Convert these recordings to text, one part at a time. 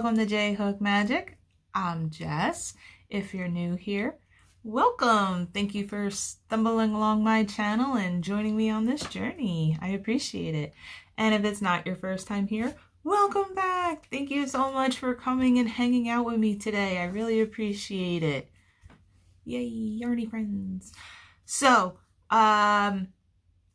welcome to J Hook Magic. I'm Jess. If you're new here, welcome. Thank you for stumbling along my channel and joining me on this journey. I appreciate it. And if it's not your first time here, welcome back. Thank you so much for coming and hanging out with me today. I really appreciate it. Yay, yarny friends. So, I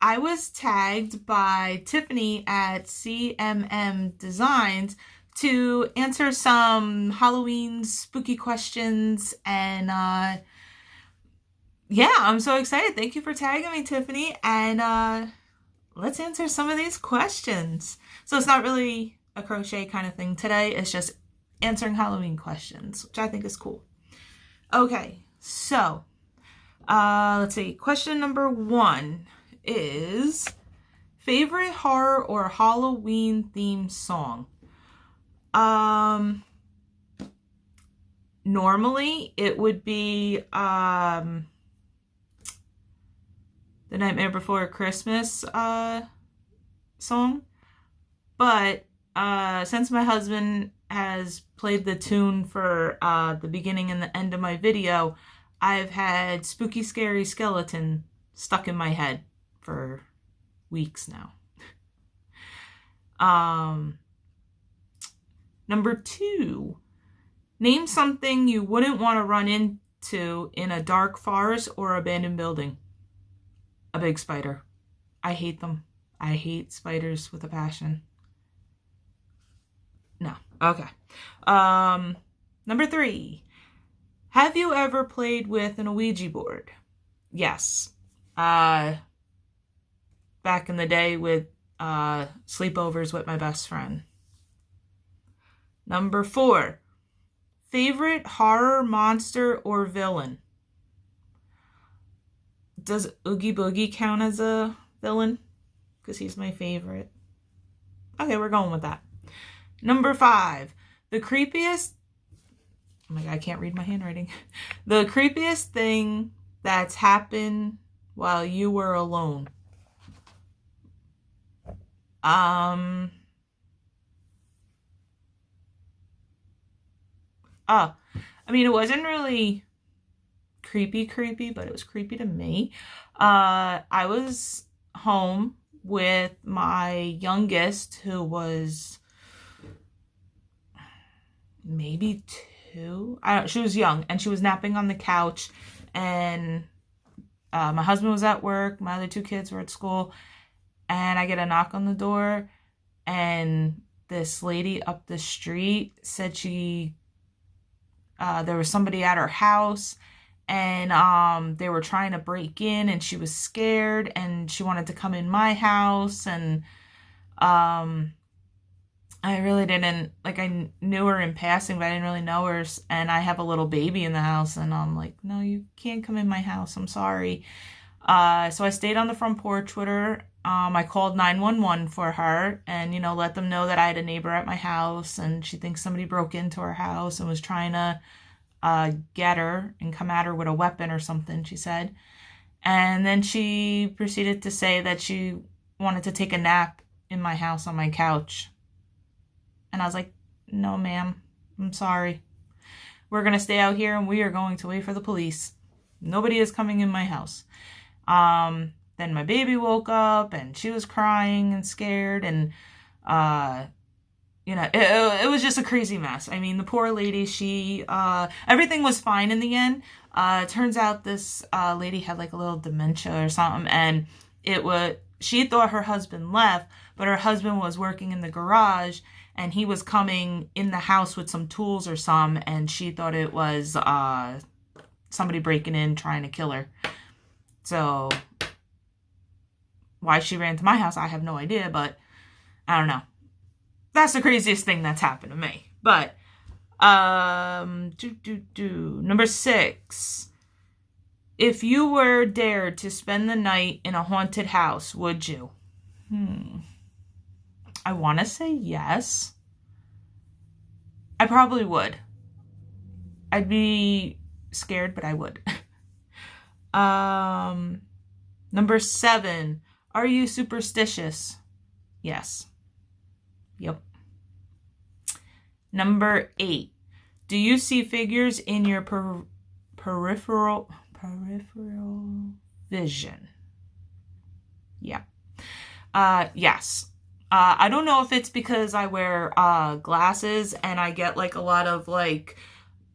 was tagged by Tiffany at CMM Designs to answer some Halloween spooky questions, and yeah, I'm so excited. Thank you for tagging me, Tiffany, and let's answer some of these questions. So it's not really a crochet kind of thing today, it's just answering Halloween questions, which I think is cool. Okay, so let's see. Question number 1 is favorite horror or Halloween themed song. Normally it would be The Nightmare Before Christmas song, but since my husband has played the tune for the beginning and the end of my video, I've had Spooky Scary Skeleton stuck in my head for weeks now. Number 2, name something you wouldn't want to run into in a dark forest or abandoned building. A big spider. I hate them. I hate spiders with a passion. No. Okay. Number 3, have you ever played with an Ouija board? Yes. Back in the day with sleepovers with my best friend. Number 4, favorite horror monster or villain? Does Oogie Boogie count as a villain? Because he's my favorite. Okay, we're going with that. Number 5, the creepiest... Oh my god, I can't read my handwriting. The creepiest thing that's happened while you were alone. I mean, it wasn't really creepy, but it was creepy to me. I was home with my youngest, who was maybe 2. She was young, and she was napping on the couch, and my husband was at work, my other 2 kids were at school, and I get a knock on the door, and this lady up the street said there was somebody at her house, and they were trying to break in, and she was scared, and she wanted to come in my house, and I really didn't, like, I knew her in passing, but I didn't really know her, and I have a little baby in the house, and I'm like, no, you can't come in my house, I'm sorry. So I stayed on the front porch with her. I called 911 for her and, you know, let them know that I had a neighbor at my house and she thinks somebody broke into her house and was trying to get her and come at her with a weapon or something, she said. And then she proceeded to say that she wanted to take a nap in my house on my couch. And I was like, no, ma'am, I'm sorry. We're going to stay out here and we are going to wait for the police. Nobody is coming in my house. Then my baby woke up and she was crying and scared, and you know, it was just a crazy mess. I mean, the poor lady, she everything was fine in the end. It turns out this lady had like a little dementia or something, and she thought her husband left, but her husband was working in the garage and he was coming in the house with some tools or some, and she thought it was somebody breaking in trying to kill her. So why she ran to my house, I have no idea, but I don't know. That's the craziest thing that's happened to me. But number 6, if you were dared to spend the night in a haunted house, would you? I want to say yes. I probably would. I'd be scared, but I would. Number 7, are you superstitious? Yes. Yep. Number 8. Do you see figures in your peripheral vision? Yeah. Yes. I don't know if it's because I wear glasses and I get like a lot of like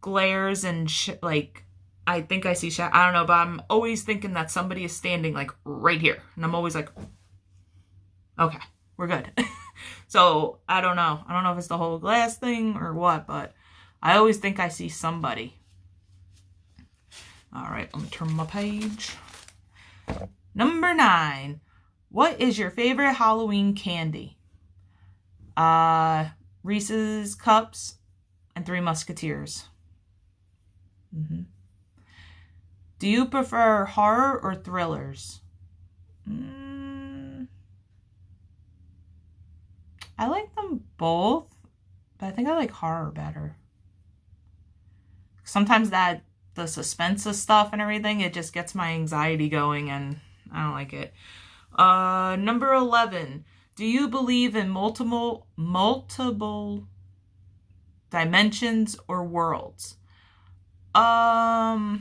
glares and like I think I see I don't know, but I'm always thinking that somebody is standing like right here, and I'm always like, okay, we're good. So I don't know if it's the whole glass thing or what, but I always think I see somebody. All right, let me turn my page. Number 9. What is your favorite Halloween candy? Reese's Cups and Three Musketeers. Do you prefer horror or thrillers? I like them both, but I think I like horror better. Sometimes the suspense of stuff and everything, it just gets my anxiety going and I don't like it. Number 11. Do you believe in multiple dimensions or worlds? I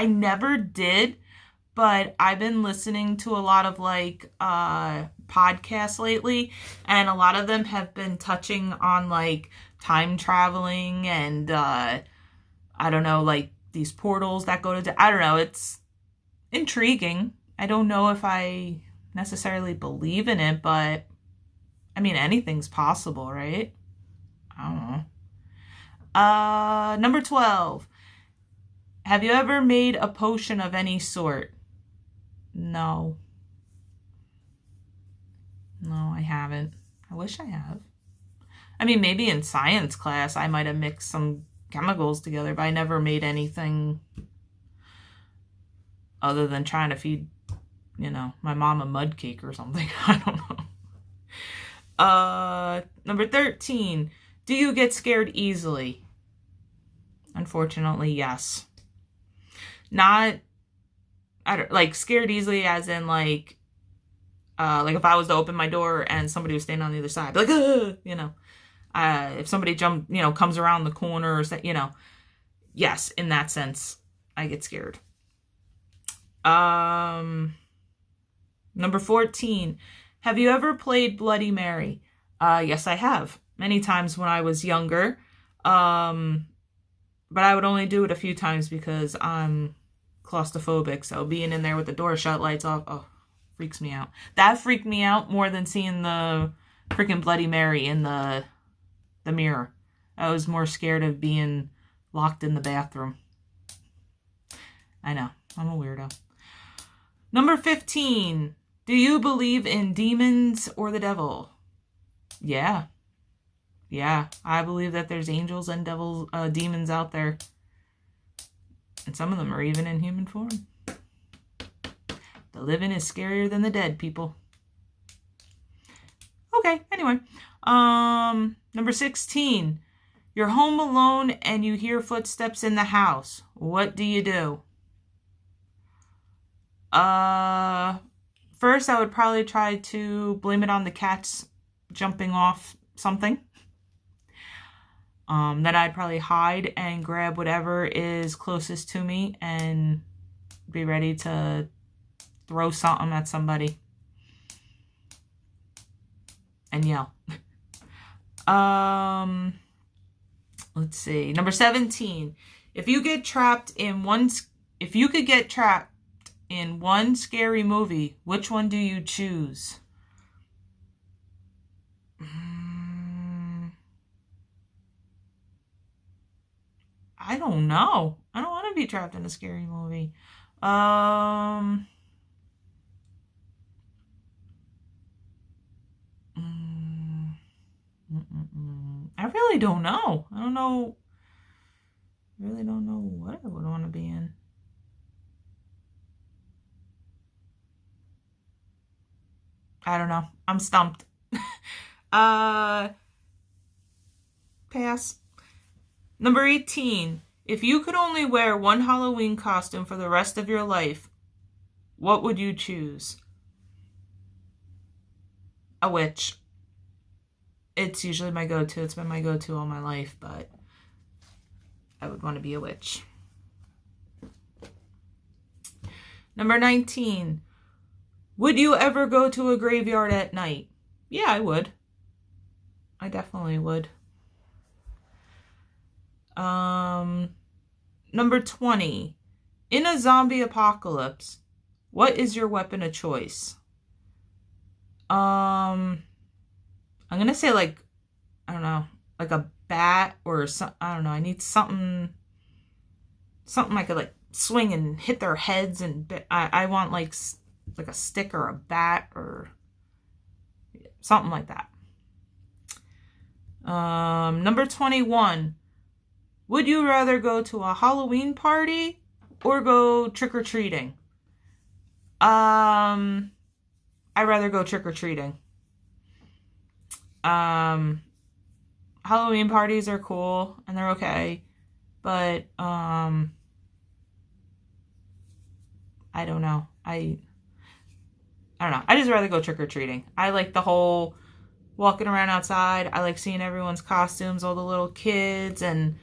never did, but I've been listening to a lot of like podcasts lately, and a lot of them have been touching on like time traveling and I don't know, like these portals that go to I don't know, it's intriguing. I don't know if I necessarily believe in it, but I mean, anything's possible, right? I don't know. Number 12. Have you ever made a potion of any sort? No. No, I haven't. I wish I have. I mean, maybe in science class I might have mixed some chemicals together, but I never made anything other than trying to feed, my mom a mud cake or something. I don't know. Number 13. Do you get scared easily? Unfortunately, yes. Not, I don't, like, scared easily as in, like if I was to open my door and somebody was standing on the other side, like, if somebody comes around the corner or, yes, in that sense, I get scared. Number 14. Have you ever played Bloody Mary? Yes, I have. Many times when I was younger. But I would only do it a few times because I'm claustrophobic. So being in there with the door shut, lights off, freaks me out. That freaked me out more than seeing the freaking Bloody Mary in the mirror. I was more scared of being locked in the bathroom. I know. I'm a weirdo. Number 15. Do you believe in demons or the devil? Yeah. Yeah, I believe that there's angels and demons out there. And some of them are even in human form. The living is scarier than the dead, people. Okay, anyway. Number 16. You're home alone and you hear footsteps in the house. What do you do? First, I would probably try to blame it on the cats jumping off something. Then I'd probably hide and grab whatever is closest to me and be ready to throw something at somebody and yell. Let's see. Number 17. If you could get trapped in one scary movie, which one do you choose? I don't know. I don't want to be trapped in a scary movie. I really don't know. I really don't know what I would want to be in. I don't know. I'm stumped. Pass. Number 18. If you could only wear one Halloween costume for the rest of your life, what would you choose? A witch. It's usually my go-to. It's been my go-to all my life, but I would want to be a witch. Number 19. Would you ever go to a graveyard at night? Yeah, I would. I definitely would. Number 20. In a zombie apocalypse, what is your weapon of choice? I'm gonna say like, I don't know, like a bat or some, I don't know. I need something I could like swing and hit their heads, and I want like a stick or a bat or something like that. Number 21. Would you rather go to a Halloween party or go trick-or-treating? I'd rather go trick-or-treating. Halloween parties are cool and they're okay, but I don't know. I don't know. I just rather go trick-or-treating. I like the whole walking around outside. I like seeing everyone's costumes, all the little kids, and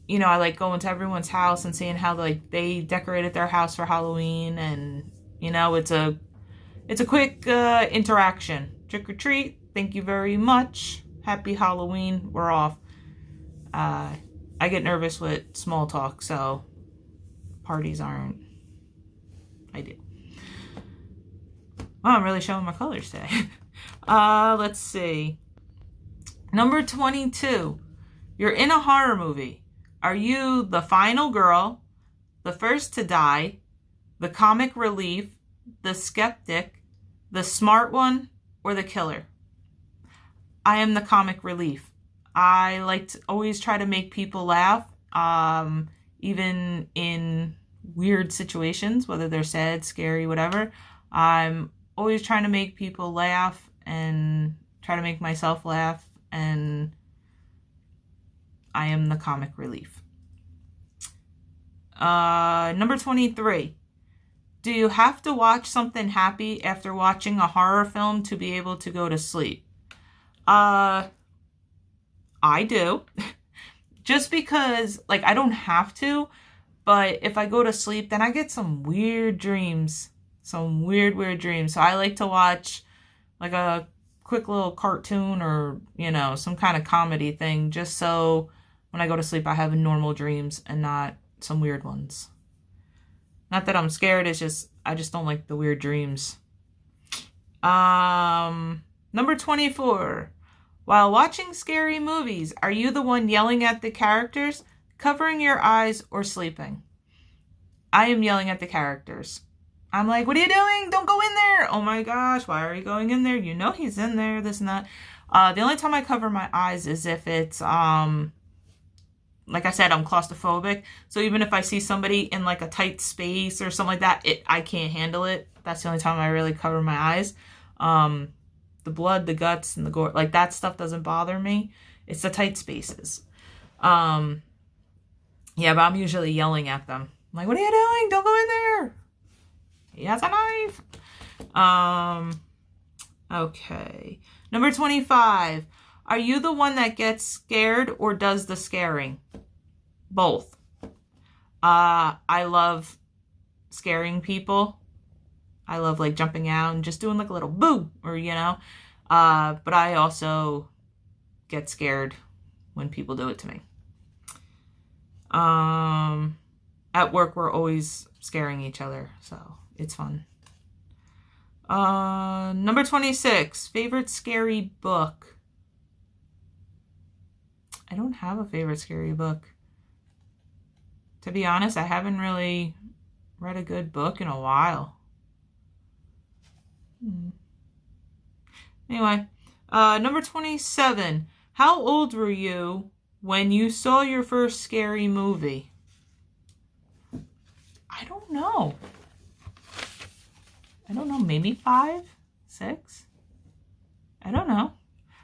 you know, I like going to everyone's house and seeing how like they decorated their house for Halloween, and you know, it's a quick interaction. Trick or treat. Thank you very much. Happy Halloween. We're off. I get nervous with small talk, so parties aren't ideal. Oh, I'm really showing my colors today. Let's see. Number 22. You're in a horror movie. Are you the final girl, the first to die, the comic relief, the skeptic, the smart one, or the killer? I am the comic relief. I like to always try to make people laugh, even in weird situations, whether they're sad, scary, whatever. I'm always trying to make people laugh and try to make myself laugh, and I am the comic relief. Number 23. Do you have to watch something happy after watching a horror film to be able to go to sleep? I do. Just because, like, I don't have to, but if I go to sleep, then I get some weird dreams. Some weird dreams. So I like to watch, like, a quick little cartoon or, you know, some kind of comedy thing, just so when I go to sleep, I have normal dreams and not some weird ones. Not that I'm scared, it's just, I just don't like the weird dreams. Number 24. While watching scary movies, are you the one yelling at the characters, covering your eyes, or sleeping? I am yelling at the characters. I'm like, what are you doing? Don't go in there. Oh my gosh, why are you going in there? You know he's in there, this and that. The only time I cover my eyes is if it's, like I said, I'm claustrophobic. So even if I see somebody in like a tight space or something like that, I can't handle it. That's the only time I really cover my eyes. The blood, the guts, and the gore, like that stuff doesn't bother me. It's the tight spaces. Yeah, but I'm usually yelling at them. I'm like, what are you doing? Don't go in there. He has a knife. Okay. Number 25. Are you the one that gets scared or does the scaring? Both. I love scaring people. I love like jumping out and just doing like a little boo, or you know. But I also get scared when people do it to me. At work we're always scaring each other, so it's fun. Number 26. Favorite scary book. I don't have a favorite scary book. To be honest, I haven't really read a good book in a while. Anyway, number 27. How old were you when you saw your first scary movie? I don't know. Maybe 5, 6? I don't know.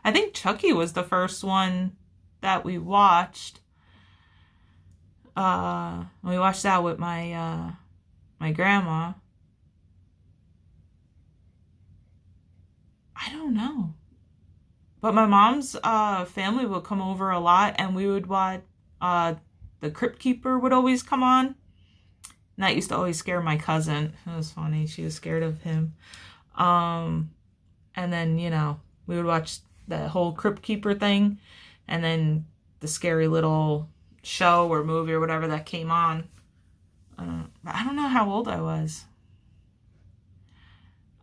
I think Chucky was the first one that we watched. We watched that with my my grandma. I don't know. But my mom's family would come over a lot, and we would watch, the Crypt Keeper would always come on. And that used to always scare my cousin. It was funny. She was scared of him. And then, you know, we would watch the whole Crypt Keeper thing, and then the scary little show or movie or whatever that came on. I don't know how old I was.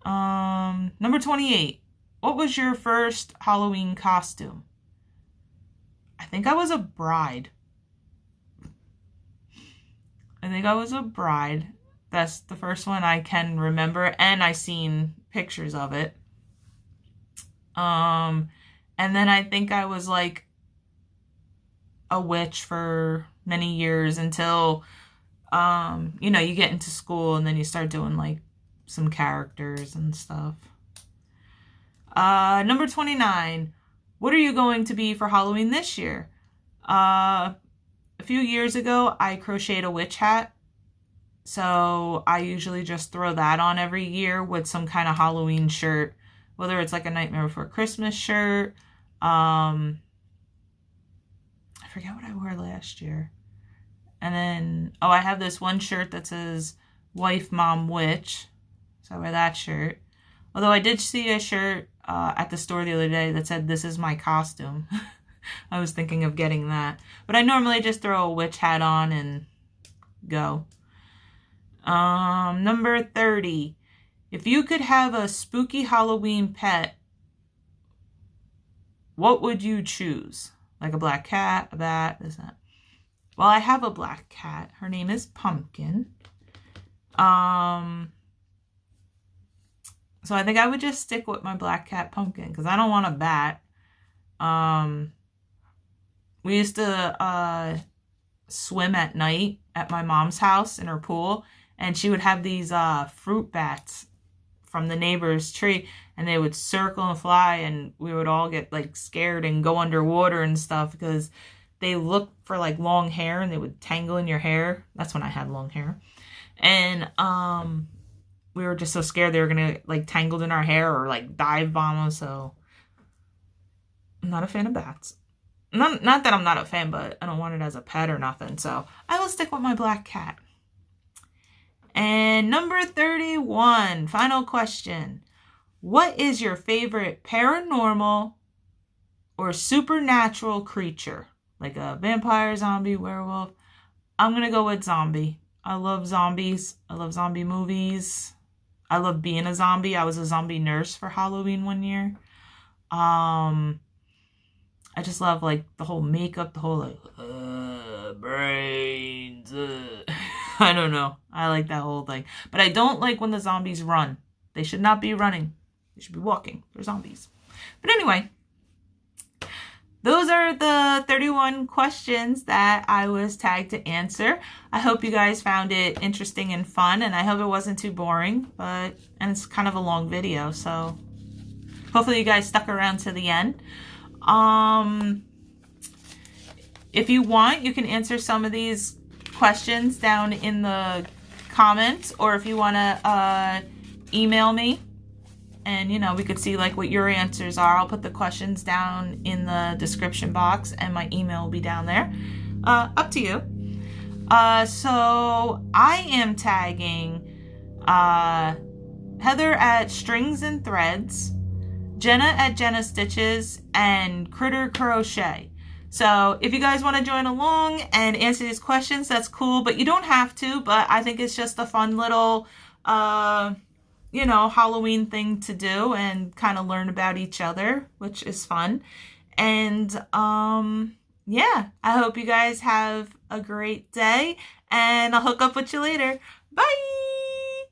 Number 28. What was your first Halloween costume? I think I was a bride. That's the first one I can remember, and I seen pictures of it. And then I think I was like a witch for many years until, you know, you get into school and then you start doing like some characters and stuff. Number 29. What are you going to be for Halloween this year? A few years ago, I crocheted a witch hat. So I usually just throw that on every year with some kind of Halloween shirt. Whether it's like a Nightmare Before Christmas shirt. I forget what I wore last year. And then, oh, I have this one shirt that says Wife, Mom, Witch. So I wear that shirt. Although I did see a shirt at the store the other day that said, "This is my costume." I was thinking of getting that. But I normally just throw a witch hat on and go. Number 30. If you could have a spooky Halloween pet, what would you choose? Like a black cat, a bat, this, that. Well, I have a black cat. Her name is Pumpkin. So I think I would just stick with my black cat Pumpkin because I don't want a bat. We used to swim at night at my mom's house in her pool, and she would have these fruit bats from the neighbor's tree, and they would circle and fly, and we would all get like scared and go underwater and stuff because they look for like long hair and they would tangle in your hair. That's when I had long hair. And we were just so scared they were gonna like tangled in our hair or like dive bomb us. So I'm not a fan of bats. Not that I'm not a fan, but I don't want it as a pet or nothing. So I will stick with my black cat. And number 31, final question. What is your favorite paranormal or supernatural creature? Like a vampire, zombie, werewolf? I'm going to go with zombie. I love zombies. I love zombie movies. I love being a zombie. I was a zombie nurse for Halloween one year. I just love like the whole makeup, the whole like, brains. I don't know. I like that whole thing. But I don't like when the zombies run. They should not be running. They should be walking. They're zombies. But anyway, those are the 31 questions that I was tagged to answer. I hope you guys found it interesting and fun, and I hope it wasn't too boring, and it's kind of a long video, so hopefully you guys stuck around to the end. If you want, you can answer some of these questions down in the comments, or if you want to email me and, you know, we could see like what your answers are. I'll put the questions down in the description box and my email will be down there. Up to you. So I am tagging Heather at Strings and Threads, Jenna at Jenna Stitches, and Critter Crochet. So if you guys want to join along and answer these questions, that's cool, but you don't have to. But I think it's just a fun little, you know, Halloween thing to do and kind of learn about each other, which is fun. And yeah, I hope you guys have a great day, and I'll hook up with you later. Bye!